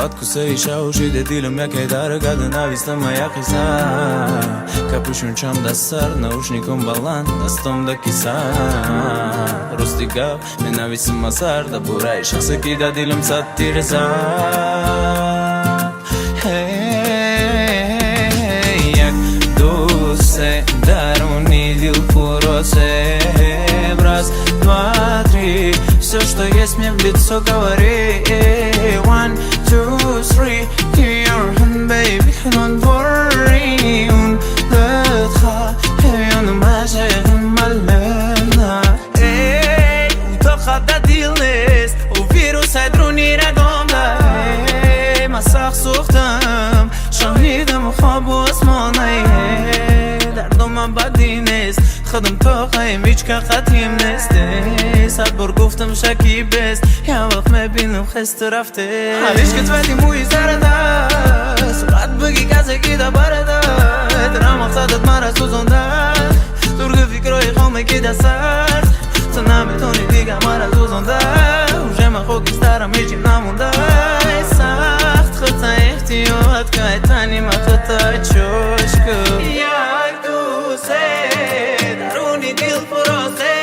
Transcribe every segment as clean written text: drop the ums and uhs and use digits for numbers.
откусаиша ушиде дилам яке дарга да нависта моя киса капушун чам дастар наушником баланд дастом да киса рости гап менависим масар да бураи шахсе ки да дилам саттирса як дусе даруни дил пуросе раз, два, три. Все, что есть, мне в лицо говори. 1, 2, 3. Give your hand, baby, don't worry. ونلتقى يوم ما شغل ملنا. وتخطى ديلنس وفيروس هيدروني رقمنا. مساق سوختم شهيدم وخاب واسماني. دردم من بدی نیست خودم تا خواهیم هیچ که خطیم نیسته صد بار گفتم شکی بست یه وقت میبینم خسته رفته همیش که تویدی موی زرده سرعت بگی کسی که دا برده درم اقصادت مرا سوزنده درگ فکرهای خامه که دا سرد تو نمیتونی دیگه مرا سوزنده اوشه من خوکیسترم هیچی نمونده سخت خودتا احتیاط که تنی من خودتا چوشکو یک دوسته даруни дил поросе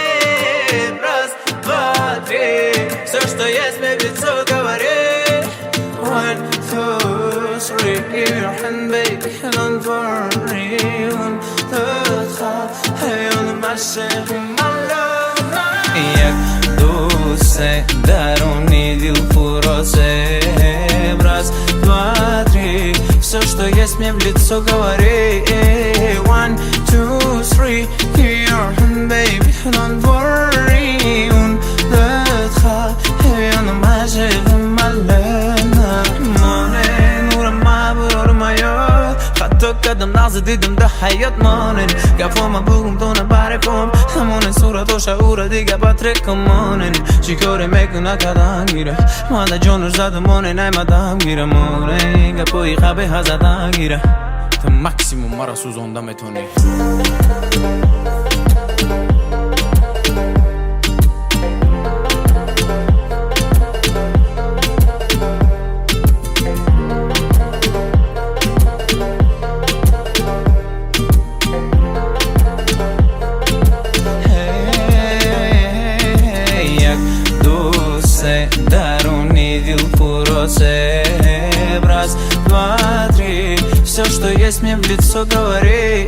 раз, два, три все, что есть, мне в лицо говори 1, 2, 3 give your hand, baby, don't worry ونلتقى يوم ما شغل ملنا як дусе даруни дил поросе раз, два, три все, что есть, мне в лицо говори 1, 2, 3 give your hand, baby, don't worry ونلتقى يوم ما شغل ملنا مانن نور ما برور ما یاد حتی قدم لحظه دیدم ده حیات مانن گفام بگم تو نبرکم همون صورت و شعور دیگه بطرکم مانن چی کاره میکنه کدام گیره ماده جانور زده مانن ایمدم گیره مانن گپوی خوابه هزدم گیره تا مکسیموم مرا سوزنده میتونی даруни дил поросе раз, два, три все, что есть, мне в лицо говори